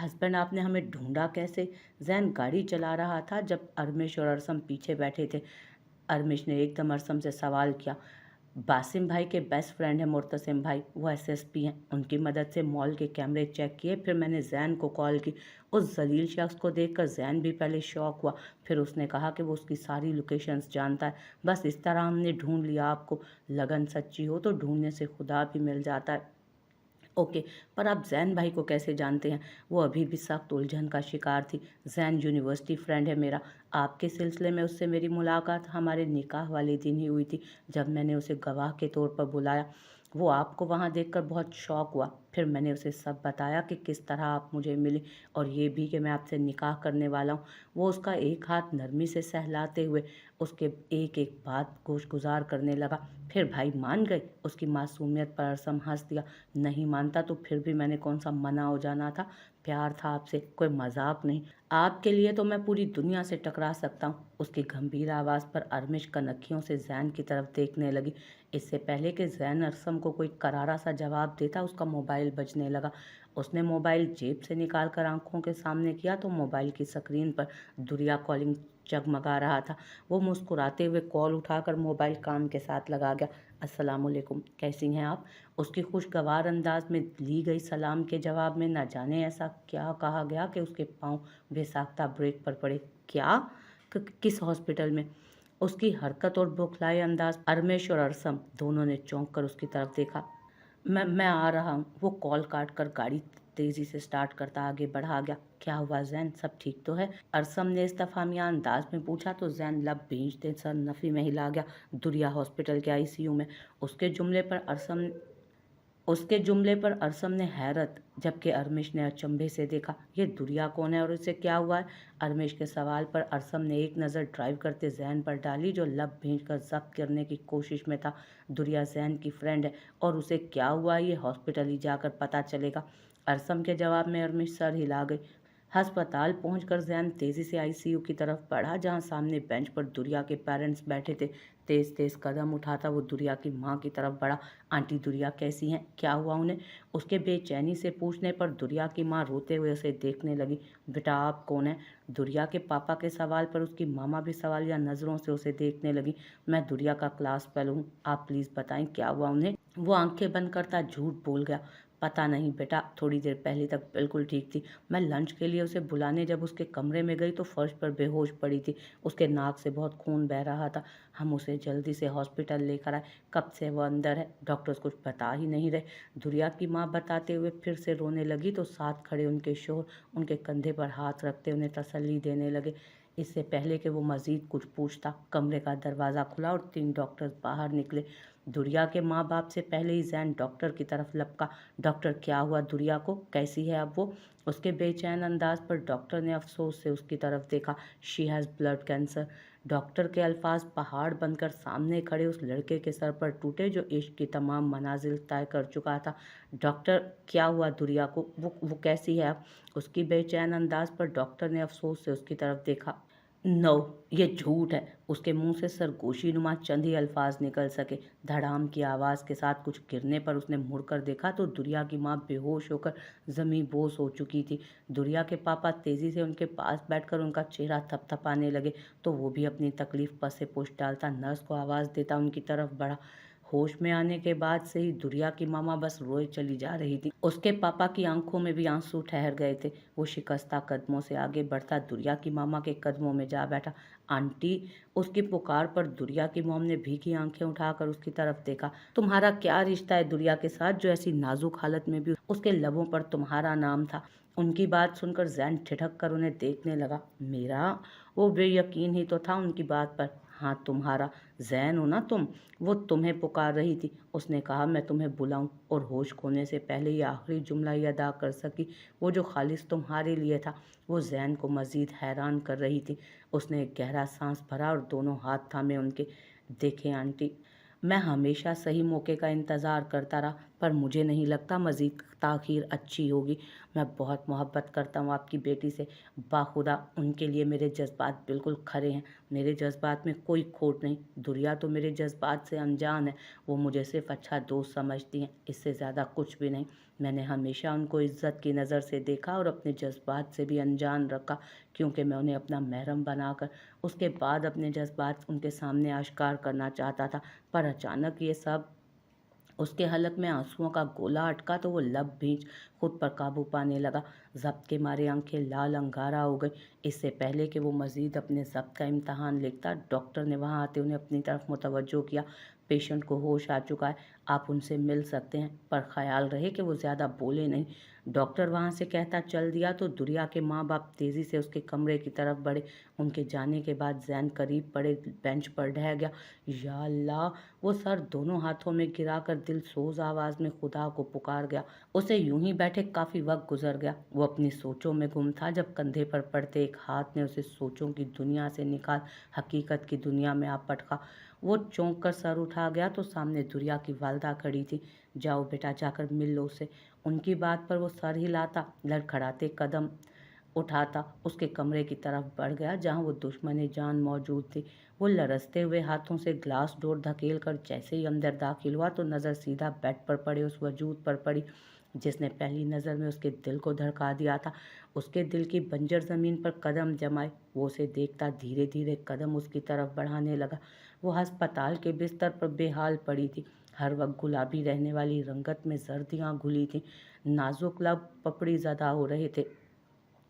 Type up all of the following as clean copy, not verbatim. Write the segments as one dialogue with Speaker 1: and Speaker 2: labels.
Speaker 1: Husband आपने हमें ढूंढा कैसे? जैन गाड़ी चला रहा था जब अरमिश और अरसम पीछे बैठे थे। अरमिश ने एकदम अरसम से सवाल किया। बासिम भाई के बेस्ट फ्रेंड है मुर्तसिम भाई, वो एसएसपी हैं। उनकी मदद से मॉल के कैमरे चेक किए, फिर मैंने जैन को कॉल की। उस जलील शख्स को देखकर जैन भी पहले शॉक हुआ, फिर उसने कहा कि वो उसकी सारी लोकेशंस जानता है। बस इस तरह हमने ढूंढ लिया आपको। लगन सच्ची हो तो ढूंढने से खुदा भी मिल जाता है। ओके, पर आप जैन भाई को कैसे जानते हैं? वो अभी भी सख्त उलझन का शिकार थी। जैन यूनिवर्सिटी फ्रेंड है मेरा। आपके सिलसिले में उससे मेरी मुलाकात हमारे निकाह वाले दिन ही हुई थी, जब मैंने उसे गवाह के तौर पर बुलाया। वो आपको वहाँ देखकर बहुत शौक हुआ। फिर मैंने उसे सब बताया कि किस तरह आप मुझे मिली, और ये भी कि मैं आपसे निकाह करने वाला हूँ। वो उसका एक हाथ नरमी से सहलाते हुए उसके एक एक बात गोशगुजार करने लगा। फिर भाई मान गए? उसकी मासूमियत पर अरसम हंस दिया। नहीं मानता तो फिर भी मैंने कौन सा मना हो जाना था। प्यार था आपसे, कोई मजाक नहीं। आपके लिए तो मैं पूरी दुनिया से टकरा सकता हूँ। उसकी गंभीर आवाज़ पर अरमिश कनखियों से जैन की तरफ देखने लगी। इससे पहले कि जैन अरसम को कोई करारा सा जवाब देता, उसका मोबाइल बजने लगा। उसने मोबाइल जेब से निकाल कर आंखों के सामने किया तो मोबाइल की स्क्रीन पर दुरिया कॉलिंग जगमगा रहा था। वो मुस्कुराते हुए कॉल उठाकर मोबाइल कान के साथ लगा गया। अस्सलाम वालेकुम, कैसी हैं आप? उसकी खुशगवार अंदाज में ली गई सलाम के जवाब में न जाने ऐसा क्या कहा गया कि उसके पांव बेसाख्ता ब्रेक पर पड़े। क्या? किस हॉस्पिटल में? उसकी हरकत और बौखलाए अंदाज अरमेश और अरसम दोनों ने चौंक कर उसकी तरफ देखा। मैं आ रहा हूँ। वो कॉल काट कर गाड़ी तेजी से स्टार्ट करता आगे बढ़ा गया। क्या हुआ जैन, सब ठीक तो है? अरसम ने इस्तफामिया अंदाज में पूछा तो जैन लब भींचते सर नफी में हिला गया। दुरिया हॉस्पिटल के आईसीयू में। उसके जुमले पर अरसम उसके जुमले पर अरसम ने हैरत जबकि अरमिश ने अचंभे से देखा। ये दुरिया कौन है और इसे क्या हुआ है? अरमिश के सवाल पर अरसम ने एक नज़र ड्राइव करते जैन पर डाली, जो लब भींच कर जब्त करने की कोशिश में था। दुरिया जैन की फ्रेंड है और उसे क्या हुआ ये हॉस्पिटल ही जाकर पता चलेगा। अरसम के जवाब में अरमिश सर हिला गई। अस्पताल पहुंचकर जैन तेजी से आईसीयू की तरफ बढ़ा, जहां सामने बेंच पर दुरिया के पेरेंट्स बैठे थे। तेज तेज कदम उठाता वो दुरिया की माँ की तरफ बढ़ा। आंटी दुरिया कैसी हैं? क्या हुआ उन्हें? उसके बेचैनी से पूछने पर दुरिया की माँ रोते हुए उसे देखने लगी। बेटा आप कौन है? दुरिया के पापा के सवाल पर उसकी मामा भी सवालिया नज़रों से उसे देखने लगी। मैं दुरिया का क्लास फेलो हूँ, आप प्लीज़ बताएं क्या हुआ उन्हें? वो आंखें बंद करता झूठ बोल गया। पता नहीं बेटा, थोड़ी देर पहले तक बिल्कुल ठीक थी। मैं लंच के लिए उसे बुलाने जब उसके कमरे में गई तो फर्श पर बेहोश पड़ी थी। उसके नाक से बहुत खून बह रहा था। हम उसे जल्दी से हॉस्पिटल लेकर आए। कब से वो अंदर है, डॉक्टर्स कुछ बता ही नहीं रहे। दुरिया की माँ बताते हुए फिर से रोने लगी तो साथ खड़े उनके शोहर उनके कंधे पर हाथ रखते उन्हें तसल्ली देने लगे। इससे पहले कि वो मजीद कुछ पूछता, कमरे का दरवाज़ा खुला और 3 डॉक्टर्स बाहर निकले। दुरिया के माँ बाप से पहले ही जैन डॉक्टर की तरफ लपका। डॉक्टर क्या हुआ दुरिया को, कैसी है अब वो? उसके बेचैन अंदाज पर डॉक्टर ने अफसोस से उसकी तरफ देखा। She has blood cancer. Doctor के अल्फाज पहाड़ बनकर सामने खड़े उस लड़के के सर पर टूटे जो इश्क की तमाम मनाजिल तय कर चुका था। डॉक्टर क्या हुआ दुरिया को, वो कैसी है अब? उसकी बेचैन अंदाज पर डॉक्टर ने अफसोस से उसकी तरफ देखा। नो, ये झूठ है। उसके मुंह से सरगोशी नुमा चंद ही अल्फाज निकल सके। धड़ाम की आवाज़ के साथ कुछ गिरने पर उसने मुड़कर देखा तो दुरिया की माँ बेहोश होकर जमी बोस हो चुकी थी। दुरिया के पापा तेजी से उनके पास बैठकर उनका चेहरा थपथपाने लगे तो वो भी अपनी तकलीफ पर से पोछ डालता नर्स को आवाज़ देता उनकी तरफ बढ़ा। होश में आने के बाद से ही दुरिया की मामा बस रोए चली जा रही थी। उसके पापा की आंखों में भी आंसू ठहर गए थे। वो शिकस्ता कदमों से आगे बढ़ता दुरिया की मामा के कदमों में जा बैठा। आंटी, उसकी पुकार पर दुरिया की मॉम ने भीगी आंखें उठाकर उसकी तरफ देखा। तुम्हारा क्या रिश्ता है दुरिया के साथ जो ऐसी नाजुक हालत में भी उसके लबों पर तुम्हारा नाम था? उनकी बात सुनकर जैन ठिठक कर उन्हें देखने लगा। मेरा? वो बेयकीन ही तो था उनकी बात पर। हाँ तुम्हारा। जैन हो ना तुम? वो तुम्हें पुकार रही थी। उसने कहा मैं तुम्हें बुलाऊं, और होश खोने से पहले ही आखिरी जुमला ही अदा कर सकी, वो जो खालिस तुम्हारे लिए था। वो जैन को मजीद हैरान कर रही थी। उसने एक गहरा सांस भरा और दोनों हाथ थामे उनके। देखें आंटी, मैं हमेशा सही मौके का इंतज़ार करता रहा, पर मुझे नहीं लगता मज़ीद ताख़ीर अच्छी होगी। मैं बहुत मोहब्बत करता हूँ आपकी बेटी से, बाखुदा उनके लिए मेरे जज़्बात बिल्कुल खरे हैं, मेरे जज़्बात में कोई खोट नहीं। दुरिया तो मेरे जज़्बात से अनजान है, वो मुझे सिर्फ़ अच्छा दोस्त समझती हैं, इससे ज़्यादा कुछ भी नहीं। मैंने हमेशा उनको इज़्ज़त की नज़र से देखा और अपने जज़्बात से भी अनजान रखा, क्योंकि मैं उन्हें अपना महरम बनाकर उसके बाद अपने जज़्बात उनके सामने आश्कार करना चाहता था। पर अचानक ये सब उसके हलक में आंसुओं का गोला अटका तो वो लब भींच खुद पर काबू पाने लगा। ज़ब्त के मारे आंखें लाल अंगारा हो गई। इससे पहले कि वो मज़ीद अपने ज़ब्त का इम्तहान लिखता, डॉक्टर ने वहाँ आते उन्हें अपनी तरफ मुतवज्जो किया। पेशेंट को होश आ चुका है, आप उनसे मिल सकते हैं, पर ख्याल रहे कि वो ज़्यादा बोले नहीं। डॉक्टर वहाँ से कहता चल दिया तो दुरिया के माँ बाप तेज़ी से उसके कमरे की तरफ बढ़े। उनके जाने के बाद ज़ैन करीब पड़े बेंच पर ढह गया। या अल्लाह, वो सर दोनों हाथों में गिराकर दिल सोज आवाज़ में खुदा को पुकार गया। उसे यूं ही बैठे काफ़ी वक्त गुजर गया। वो अपनी सोचों में गुम था जब कंधे पर पड़ते एक हाथ ने उसे सोचों की दुनिया से निकाल हकीकत की दुनिया में आ पटका। वो चौंक कर सर उठा गया तो सामने दुरिया की वालदा खड़ी थी। जाओ बेटा, जाकर मिल लो उसे। उनकी बात पर वो सर हिलाता, लड़खड़ाते कदम उठाता उसके कमरे की तरफ बढ़ गया जहाँ वो दुश्मन जान मौजूद थी। वो लरसते हुए हाथों से ग्लास डोर धकेल कर जैसे ही अंदर दाखिल हुआ तो नज़र सीधा बेड पर पड़े उस वजूद पर पड़ी जिसने पहली नज़र में उसके दिल को धड़का दिया था। उसके दिल की बंजर ज़मीन पर कदम जमाए वो उसे देखता धीरे धीरे कदम उसकी तरफ बढ़ाने लगा। वो अस्पताल के बिस्तर पर बेहाल पड़ी थी। हर वक्त गुलाबी रहने वाली रंगत में सर्दियाँ घुली थीं। नाजुक लब पपड़ी ज़दा हो रहे थे।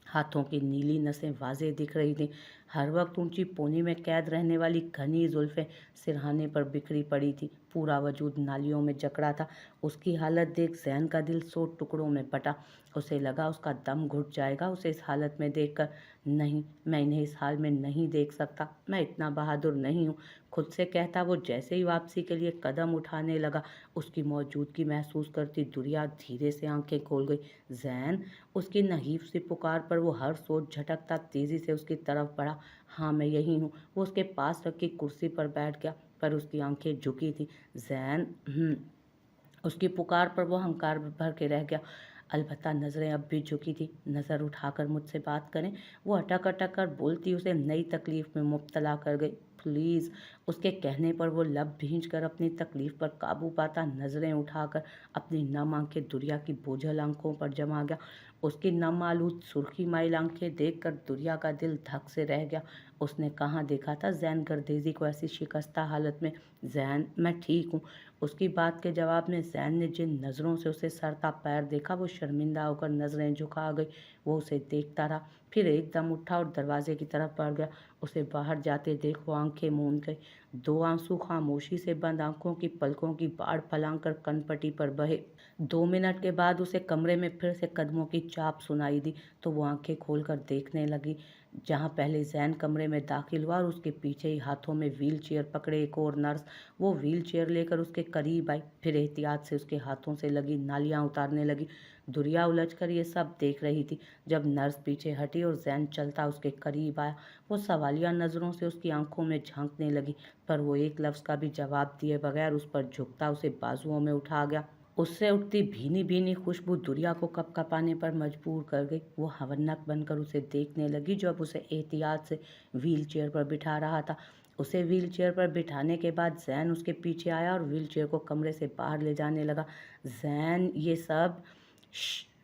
Speaker 1: हाथों की नीली नसें वाज़ेह दिख रही थीं। हर वक्त ऊंची पोनी में कैद रहने वाली घनी जुल्फ़ें सिरहाने पर बिखरी पड़ी थी। पूरा वजूद नालियों में जकड़ा था। उसकी हालत देख ज़ैन का दिल 100 टुकड़ों में बटा। उसे लगा उसका दम घुट जाएगा उसे इस हालत में देखकर। नहीं, मैं इन्हें इस हाल में नहीं देख सकता, मैं इतना बहादुर नहीं हूँ, खुद से कहता। वो जैसे ही वापसी के लिए कदम उठाने लगा, उसकी मौजूदगी महसूस करती दुरिया धीरे से आंखें खोल गई। ज़ैन, उसकी नहीफ सी पुकार पर वो हर सोच झटकता तेजी से उसकी तरफ बढ़ा। हाँ, मैं यही हूँ। वो उसके पास रखी कुर्सी पर बैठ गया, पर उसकी आंखें झुकी थी। ज़ैन, उसकी पुकार पर वो हंकार भर के रह गया। अलबत्ता नज़रें अब भी झुकी थी। नज़र उठाकर मुझसे बात करें, वो अटक अटक कर बोलती उसे नई तकलीफ में मुब्तला कर गई। प्लीज़। उसके कहने पर वो लब भींच कर अपनी तकलीफ पर काबू पाता नज़रें उठाकर अपनी नम आंखें दुरिया की बोझल आंखों पर जमा गया। उसकी नम आलूद सुर्खी माइल आंखें देखकर दुरिया का दिल धक से रह गया। उसने कहाँ देखा था ज़ैन गर्देजी को ऐसी शिकस्ता हालत में। ज़ैन, मैं ठीक हूँ। उसकी बात के जवाब में ज़ैन ने जिन नज़रों से उसे सरता पैर देखा वो शर्मिंदा होकर नज़रें झुका गई। वो उसे देखता रहा, फिर एकदम उठा और दरवाजे की तरफ बढ़ गया। उसे बाहर जाते देख वो आंखें मूंद गई। 2 आंसू खामोशी से बंद आंखों की पलकों की बाढ़ फैलाकर कनपटी पर बहे। 2 मिनट के बाद उसे कमरे में फिर से कदमों की चाप सुनाई दी तो वो आंखें खोलकर देखने लगी। जहाँ पहले ज़ैन कमरे में दाखिल हुआ और उसके पीछे ही हाथों में व्हील चेयर पकड़े एक और नर्स, वो व्हील चेयर लेकर उसके करीब आई, फिर एहतियात से उसके हाथों से लगी नालियाँ उतारने लगी। दुरिया उलझकर ये सब देख रही थी। जब नर्स पीछे हटी और ज़ैन चलता उसके करीब आया, वो सवालिया नज़रों से उसकी आंखों में झांकने लगी, पर वो एक लफ्ज़ का भी जवाब दिए बगैर उस पर झुकता उसे बाजुओं में उठा गया। उससे उठती भीनी भीनी खुशबू दुरिया को कपकपाने पर मजबूर कर गई। वो हवन्नक बनकर उसे देखने लगी जो अब उसे एहतियात से व्हील चेयर पर बिठा रहा था। उसे व्हील चेयर पर बिठाने के बाद ज़ैन उसके पीछे आया और व्हील चेयर को कमरे से बाहर ले जाने लगा। ज़ैन, ये सब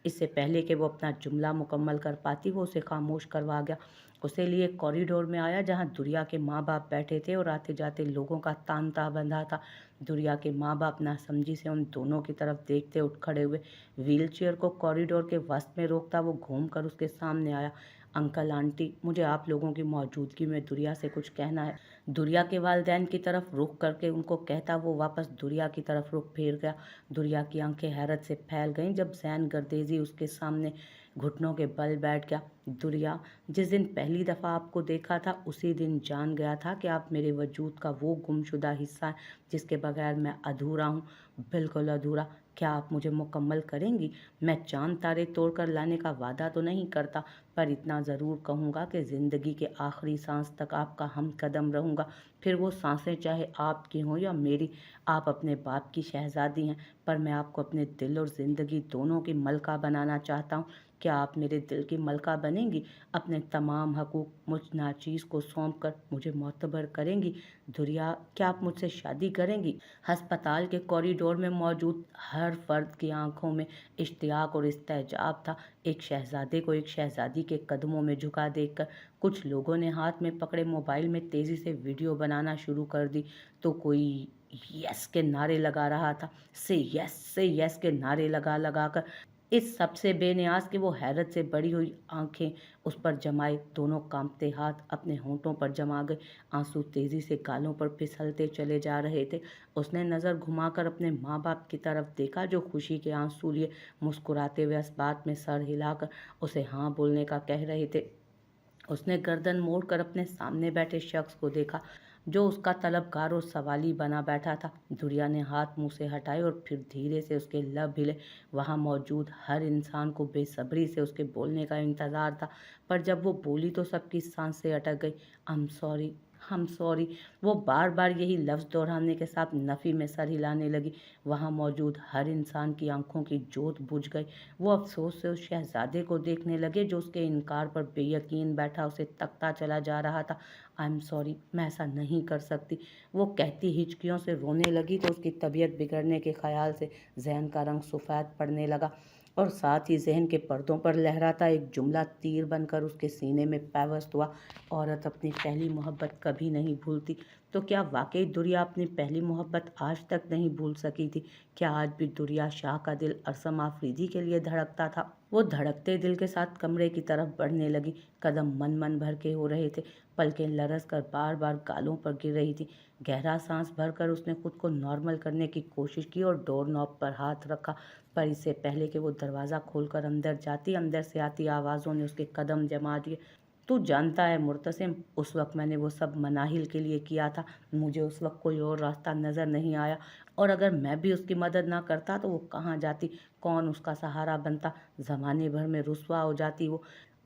Speaker 1: इससे पहले कि वो अपना जुमला मुकम्मल कर पाती वो उसे खामोश करवा गया। उसे लिए कॉरिडोर में आया जहाँ दुरिया के माँ बाप बैठे थे और आते जाते लोगों का तांता बंधा था। दुरिया के माँ बाप नासमझी से उन दोनों की तरफ देखते उठ खड़े हुए। व्हील चेयर को कॉरिडोर के वस्त में रोकता वो घूम कर उसके सामने आया। अंकल आंटी, मुझे आप लोगों की मौजूदगी में दुरिया से कुछ कहना है। दुरिया के वालिदैन की तरफ रुख करके उनको कहता वो वापस दुरिया की तरफ रुख फेर गया। दुरिया की आंखें हैरत से फैल गईं जब ज़ैन गर्देजी उसके सामने घुटनों के बल बैठ गया। दुरिया, जिस दिन पहली दफ़ा आपको देखा था उसी दिन जान गया था कि आप मेरे वजूद का वो गुमशुदा हिस्सा है जिसके बगैर मैं अधूरा हूँ, बिल्कुल अधूरा। क्या आप मुझे मुकम्मल करेंगी? मैं चाँद तारे तोड़ कर लाने का वादा तो नहीं करता, पर इतना ज़रूर कहूँगा कि ज़िंदगी के आखिरी सांस तक आपका हमकदम रहूँगा। फिर वो सांसें चाहे आपकी हों या मेरी। आप अपने बाप की शहज़ादी हैं, पर मैं आपको अपने दिल और ज़िंदगी दोनों की मलका बनाना चाहता हूँ। क्या आप मेरे दिल की मलका बनेंगी? अपने तमाम हकूक़ मुझ नाचीज़ को सौंप कर मुझे मोतबर करेंगी? दुरिया, क्या आप मुझसे शादी करेंगी? अस्पताल के कॉरिडोर में मौजूद हर फर्द की आंखों में इश्तियाक और इस्तेजाब था। एक शहजादे को एक शहजादी के कदमों में झुका देखकर कुछ लोगों ने हाथ में पकड़े मोबाइल में तेज़ी से वीडियो बनाना शुरू कर दी, तो कोई यस के नारे लगा रहा था। से यस के नारे लगा लगा कर इस सबसे बेनियाज कि वो हैरत से बड़ी हुई आंखें उस पर जमाए, दोनों कांपते हाथ अपने होंठों पर जमा गए। आंसू तेजी से गालों पर फिसलते चले जा रहे थे। उसने नज़र घुमाकर अपने माँ बाप की तरफ देखा, जो खुशी के आंसू लिए मुस्कुराते हुए इस बात में सर हिलाकर उसे हाँ बोलने का कह रहे थे। उसने गर्दन मोड़कर अपने सामने बैठे शख्स को देखा, जो उसका तलबगार और सवाली बना बैठा था। दुरिया ने हाथ मुंह से हटाए और फिर धीरे से उसके लब हिले। वहां मौजूद हर इंसान को बेसब्री से उसके बोलने का इंतजार था, पर जब वो बोली तो सबकी सांसें अटक गई। हम सॉरी। वो बार बार यही लफ्ज़ दोहराने के साथ नफ़ी में सर हिलाने लगी। वहां मौजूद हर इंसान की आंखों की जोत बुझ गई। वो अफसोस से उस शहजादे को देखने लगे, जो उसके इनकार पर बेयकीन बैठा उसे तकता चला जा रहा था। आई एम सॉरी, मैं ऐसा नहीं कर सकती। वो कहती हिचकियों से रोने लगी तो उसकी तबीयत बिगड़ने के ख्याल से जहन का रंग सफ़ेद पड़ने लगा, और साथ ही जहन के पर्दों पर लहराता एक जुमला तीर बनकर उसके सीने में पैवस्त हुआ। औरत अपनी पहली मोहब्बत कभी नहीं भूलती। तो क्या वाकई दुरिया अपनी पहली मोहब्बत आज तक नहीं भूल सकी थी? क्या आज भी दुरिया शाह का दिल अरसम आफरीदी के लिए धड़कता था? वो धड़कते दिल के साथ कमरे की तरफ बढ़ने लगी। कदम मन मन भर के हो रहे थे। पलकें लरस कर बार बार गालों पर गिर रही थी। गहरा सांस भरकर उसने खुद को नॉर्मल करने की कोशिश की और डोर नॉब पर हाथ रखा, पर इससे पहले कि वो दरवाज़ा खोलकर अंदर जाती, अंदर से आती आवाज़ों ने उसके कदम जमा दिए। तू जानता है मुर्तसिम, उस वक्त मैंने वो सब मनाहिल के लिए किया था। मुझे उस वक्त कोई और रास्ता नज़र नहीं आया, और अगर मैं भी उसकी मदद ना करता तो वो कहाँ जाती, कौन उसका सहारा बनता? ज़माने भर में रुसवा हो जाती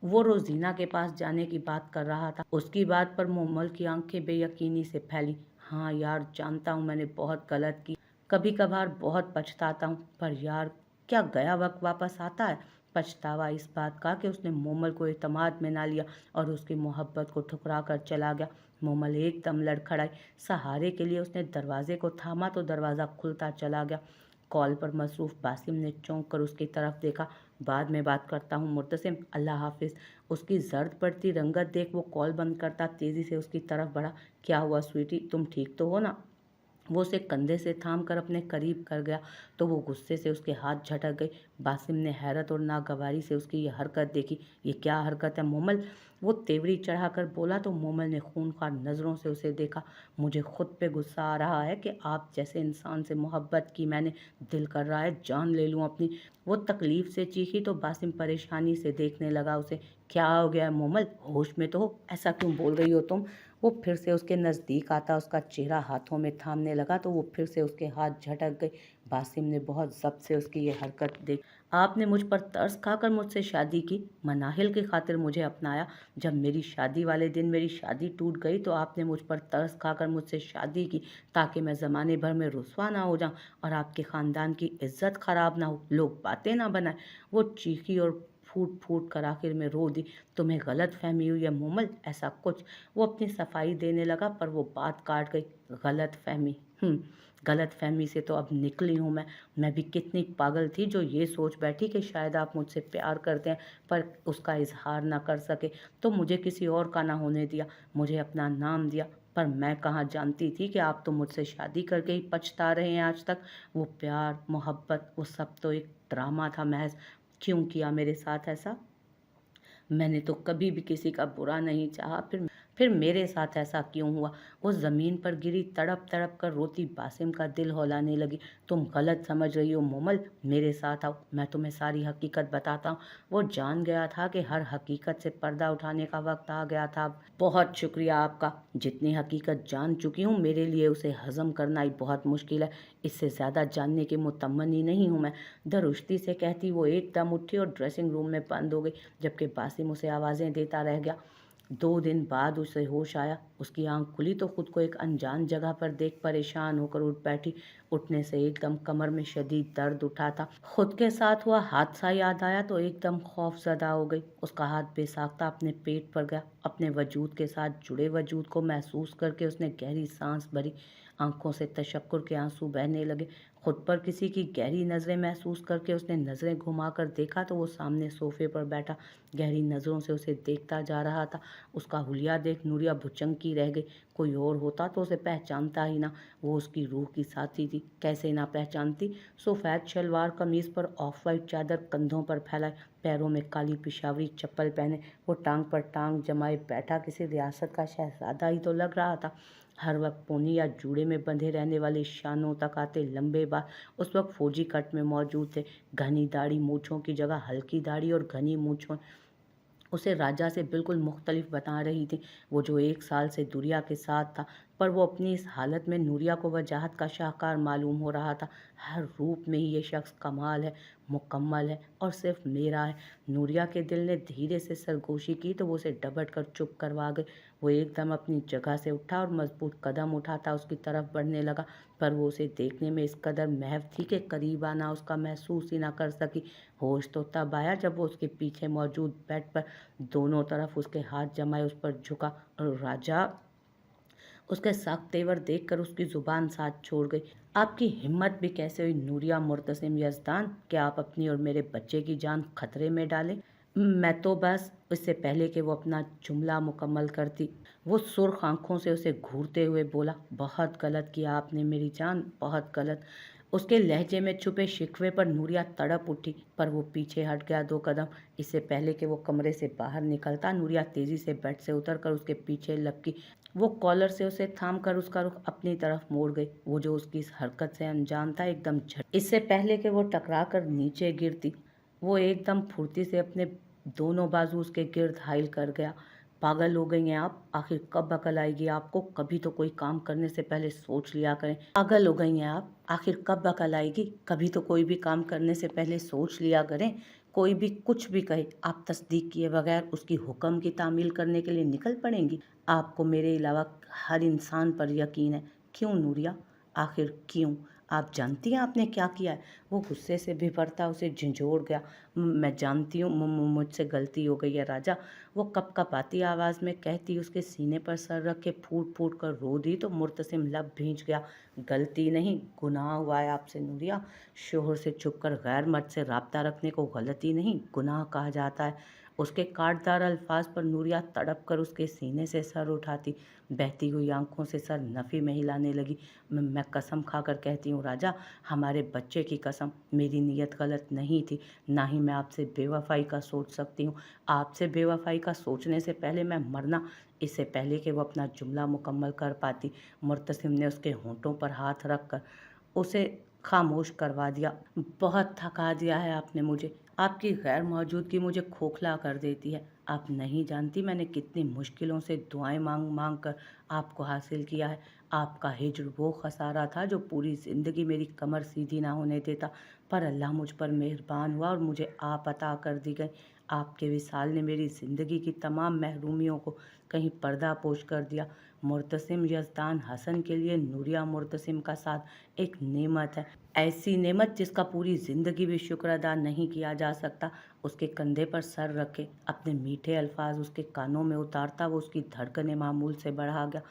Speaker 1: वो रोजीना के पास जाने की बात कर रहा था। उसकी बात पर मोमल की आंखें बेयकीनी से फैली। हाँ यार, जानता हूँ मैंने बहुत गलत की, कभी कभार बहुत पछताता हूँ, पर यार, क्या गया वक्त वापस आता है? पछतावा इस बात का कि उसने मोमल को एतमाद में ना लिया और उसकी मोहब्बत को ठुकरा कर चला गया। मोमल एकदम लड़खड़ाई। सहारे के लिए उसने दरवाजे को थामा तो दरवाज़ा खुलता चला गया। कॉल पर मसरूफ़ बासिम ने चौंक कर उसकी तरफ देखा। बाद में बात करता हूँ मुर्तसिम, अल्लाह हाफिज़। उसकी जर्द पड़ती रंगत देख वो कॉल बंद करता तेज़ी से उसकी तरफ बढ़ा। क्या हुआ स्वीटी, तुम ठीक तो हो ना? वो उसे कंधे से थाम कर अपने करीब कर गया तो वो गुस्से से उसके हाथ झटक गई। बासिम ने हैरत और नागवारी से उसकी ये हरकत देखी। ये क्या हरकत है मोमल? वो तेवरी चढ़ाकर बोला तो मोमल ने खूनखार नज़रों से उसे देखा। मुझे खुद पे गुस्सा आ रहा है कि आप जैसे इंसान से मोहब्बत की मैंने। दिल कर रहा है जान ले लूँ अपनी। वो तकलीफ से चीखी तो बासिम परेशानी से देखने लगा उसे। क्या हो गया है मोमल, होश में तो हो, ऐसा क्यों बोल रही हो तुम? वो फिर से उसके नज़दीक आता उसका चेहरा हाथों में थामने लगा तो वो फिर से उसके हाथ झटक गई। बासिम ने बहुत ज़ब्त से उसकी ये हरकत देख। आपने मुझ पर तरस खाकर मुझसे शादी की, मनाहिल की खातिर मुझे अपनाया। जब मेरी शादी वाले दिन मेरी शादी टूट गई तो आपने मुझ पर तरस खाकर मुझसे शादी की, ताकि मैं ज़माने भर में रुसवा ना हो जाऊं और आपके ख़ानदान की इज्जत ख़राब ना हो, लोग बातें ना बनाएं। वो चीखी और फूट फूट कर आखिर में रो दी। तुम्हें गलत फहमी हुई है मोमल, ऐसा कुछ। वो अपनी सफाई देने लगा पर वो बात काट गई। गलत फहमी? गलत फहमी से तो अब निकली हूँ मैं भी कितनी पागल थी जो ये सोच बैठी कि शायद आप मुझसे प्यार करते हैं पर उसका इजहार ना कर सके, तो मुझे किसी और का ना होने दिया, मुझे अपना नाम दिया। पर मैं कहाँ जानती थी कि आप तो मुझसे शादी करके ही पछता रहे हैं आज तक। वो प्यार मोहब्बत वो सब तो एक ड्रामा था महज। क्यों किया मेरे साथ ऐसा? मैंने तो कभी भी किसी का बुरा नहीं चाहा। फिर फिर मेरे साथ ऐसा क्यों हुआ? वो ज़मीन पर गिरी तड़प तड़प कर रोती बासिम का दिल हौलाने लगी। तुम गलत समझ रही हो मोमल, मेरे साथ आओ, मैं तुम्हें सारी हकीकत बताता हूँ। वो जान गया था कि हर हकीकत से पर्दा उठाने का वक्त आ गया था अब। बहुत शुक्रिया आपका। जितनी हकीकत जान चुकी हूँ मेरे लिए उसे हजम करना ही बहुत मुश्किल है। इससे ज़्यादा जानने की मुतमन्नी नहीं हूँ मैं। दरुश्ती से कहती वो एकदम उठी और ड्रेसिंग रूम में बंद हो गई, जबकि बासिम उसे आवाज़ें देता रह गया। 2 दिन बाद उसे होश आया। उसकी आंख खुली तो खुद को एक अनजान जगह पर देख परेशान होकर उठ बैठी। उठने से एकदम कमर में शदीद दर्द उठा था। खुद के साथ हुआ हादसा याद आया तो एकदम खौफजदा हो गई। उसका हाथ बेसाख्ता अपने पेट पर गया। अपने वजूद के साथ जुड़े वजूद को महसूस करके उसने गहरी सांस भरी। आंखों से तशक्कुर के आंसू बहने लगे। खुद पर किसी की गहरी नज़रें महसूस करके उसने नज़रें घुमाकर देखा तो वो सामने सोफे पर बैठा गहरी नज़रों से उसे देखता जा रहा था। उसका हुलिया देख नूरिया भुचंकी रह गई। कोई और होता तो उसे पहचानता ही ना। वो उसकी रूह की साथी थी, कैसे ना पहचानती। सफ़ेद शलवार कमीज पर ऑफ वाइट चादर कंधों पर फैलाए, पैरों में काली पिशावरी चप्पल पहने वो टांग पर टांग जमाए बैठा किसी रियासत का शहजादा ही तो लग रहा था। हर वक्त पोनी या जूड़े में बंधे रहने वाले शानों तक आते लंबे बाल उस वक्त फौजी कट में मौजूद थे। घनी दाढ़ी मूछों की जगह हल्की दाढ़ी और घनी मूछों उसे राजा से बिल्कुल मुख्तलिफ बता रही थी। वो जो 1 साल से दुरिया के साथ था, पर वो अपनी इस हालत में नूरिया को वजाहत का शाहकार मालूम हो रहा था। हर रूप में ही ये शख्स कमाल है, मुकम्मल है और सिर्फ मेरा है। नूरिया के दिल ने धीरे से सरगोशी की तो वो उसे डबट कर चुप करवा गई। वो एकदम अपनी जगह से उठा और मजबूत कदम उठाता उसकी तरफ बढ़ने लगा, पर वो उसे देखने में इस कदर महव थी कि करीब आना उसका महसूस ही ना कर सकी। होश तो तब आया जब वो उसके पीछे मौजूद बेड पर दोनों तरफ उसके हाथ जमाए उस पर झुका और राजा उसके सख्त तेवर देखकर उसकी जुबान साथ छोड़ गई। आपकी हिम्मत भी कैसे हुई नूरिया मुर्तसिम यजदान, कि आप अपनी और मेरे बच्चे की जान खतरे में डालें? मैं तो बस इससे पहले कि वो अपना जुमला मुकम्मल करती, वो सुर्ख आंखों से उसे घूरते हुए बोला, बहुत गलत किया आपने मेरी जान, बहुत गलत। उसके लहजे में छुपे शिकवे पर नूरिया तड़प उठी, पर वो पीछे हट गया 2 कदम। इससे पहले कि वो कमरे से बाहर निकलता नूरिया तेजी से बेड से उतरकर उसके पीछे लपकी। वो कॉलर से उसे थाम कर उसका रुख अपनी तरफ मोड़ गई। वो जो उसकी इस हरकत से अनजान था एकदम झट इससे पहले कि वो टकरा कर नीचे गिरती, वो एकदम फुर्ती से अपने दोनों बाजू उसके गिर्द हाइल कर गया। पागल हो गई हैं आप, आखिर कब अकल आएगी आपको? कभी तो कोई काम करने से पहले सोच लिया करें। पागल हो गई हैं आप, आखिर कब अकल आएगी? कभी तो कोई भी काम करने से पहले सोच लिया करें। कोई भी कुछ भी कहे, आप तस्दीक किए बगैर उसकी हुक्म की तामील करने के लिए निकल पड़ेंगी। आपको मेरे अलावा हर इंसान पर यकीन है। क्यों नूरिया, आखिर क्यों? आप जानती हैं आपने क्या किया है? वो गुस्से से भरता उसे झंझोड़ गया। मैं जानती हूँ, मुझसे गलती हो गई है राजा। वो कपकपाती आवाज़ में कहती उसके सीने पर सर रख के फूट फूट कर रो दी तो मुर्तसिम लब भींच गया। गलती नहीं, गुनाह हुआ है आपसे नूरिया। शोहर से छुपकर गैर मर्द से राब्ता रखने को गलती नहीं, गुनाह कहा जाता है। उसके काटदार अल्फाज पर नूरिया तड़प कर उसके सीने से सर उठाती, बहती हुई आंखों से सर नफ़ी में हिलाने लगी। मैं कसम खाकर कहती हूँ राजा, हमारे बच्चे की कसम, मेरी नीयत गलत नहीं थी। ना ही मैं आपसे बेवफाई का सोच सकती हूँ। आपसे बेवफाई का सोचने से पहले मैं मरना, इससे पहले कि वो अपना जुमला मुकम्मल कर पाती, मुर्तसिम ने उसके होंठों पर हाथ रख कर उसे खामोश करवा दिया। बहुत थका दिया है आपने मुझे। आपकी गैर मौजूदगी मुझे खोखला कर देती है। आप नहीं जानती मैंने कितनी मुश्किलों से दुआएं मांग मांग कर आपको हासिल किया है। आपका हिज्र वो खसारा था जो पूरी ज़िंदगी मेरी कमर सीधी ना होने देता, पर अल्लाह मुझ पर मेहरबान हुआ और मुझे आप अता कर दी गई। आपके विसाल ने मेरी ज़िंदगी की तमाम महरूमियों को कहीं पर्दा पोश कर दिया। मुर्तसिम यज़दान हसन के लिए नूरिया मुर्तसिम का साथ एक नेमत है, ऐसी नेमत जिसका पूरी ज़िंदगी भी शुक्र अदा नहीं किया जा सकता। उसके कंधे पर सर रखे अपने मीठे अल्फाज उसके कानों में उतारता वो उसकी धड़कनें मामूल से बढ़ा गया।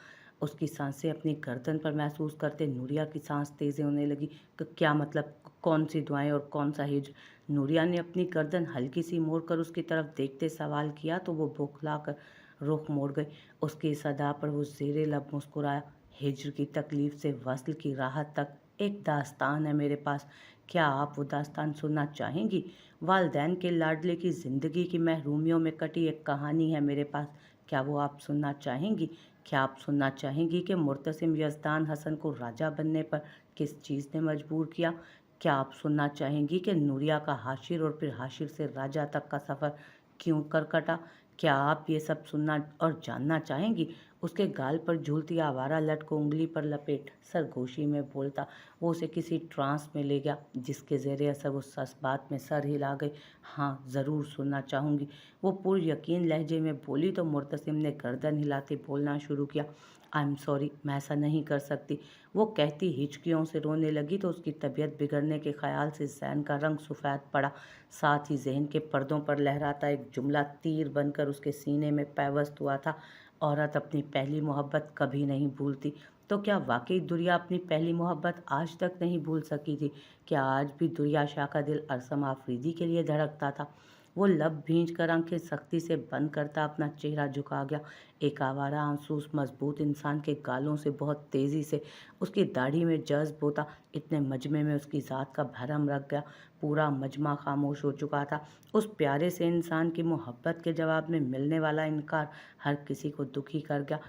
Speaker 1: उसकी सांसें अपनी गर्दन पर महसूस करते नूरिया की सांस तेज़ होने लगी। क्या मतलब, कौन सी दुआएं और कौन सा हिज्र? नूरिया ने अपनी गर्दन हल्की सी मोड़कर उसकी तरफ देखते सवाल किया तो वो बौखला कर रुख मोड़ गई। उसकी इस अदा पर वो ज़ेरे लब मुस्कुराया। हिज्र की तकलीफ से वस्ल की राहत तक एक दास्तान है मेरे पास। क्या आप वो दास्तान सुनना चाहेंगी? वालदैन के लाडले की ज़िंदगी की महरूमियों में कटी एक कहानी है मेरे पास। क्या वो आप सुनना चाहेंगी? क्या आप सुनना चाहेंगी कि मुर्तसिम यज़दान हसन को राजा बनने पर किस चीज़ ने मजबूर किया? क्या आप सुनना चाहेंगी कि नूरिया का हाशिर और फिर हाशिर से राजा तक का सफ़र क्यों कर कटा? क्या आप ये सब सुनना और जानना चाहेंगी? उसके गाल पर झूलती आवारा लट को उंगली पर लपेट सरगोशी में बोलता वो उसे किसी ट्रांस में ले गया, जिसके ज़ेरे असर वो सस बात में सर हिला गई। हाँ, ज़रूर सुनना चाहूँगी, वो पुर यकीन लहजे में बोली तो मुर्तसिम ने गर्दन हिलाते बोलना शुरू किया। आई एम सॉरी, मैं ऐसा नहीं कर सकती। वो कहती हिचकियों से रोने लगी तो उसकी तबीयत बिगड़ने के ख्याल से ज़ैन का रंग सफ़ेद पड़ा। साथ ही ज़हन के पर्दों पर लहराता एक जुमला तीर बनकर उसके सीने में पैवस्त हुआ था। औरत अपनी पहली मोहब्बत कभी नहीं भूलती। तो क्या वाकई दुरिया अपनी पहली मोहब्बत आज तक नहीं भूल सकी थी? क्या आज भी दुरिया शाह का दिल अरसम आफरीदी के लिए धड़कता था? वो लब भींच कर आंखें सख्ती से बंद करता अपना चेहरा झुका गया। एक आवारा आंसू उस मजबूत इंसान के गालों से बहुत तेज़ी से उसकी दाढ़ी में जज्ब होता। इतने मजमे में उसकी ज़ात का भरम रख गया। पूरा मजमा खामोश हो चुका था। उस प्यारे से इंसान की मोहब्बत के जवाब में मिलने वाला इनकार हर किसी को दुखी कर गया।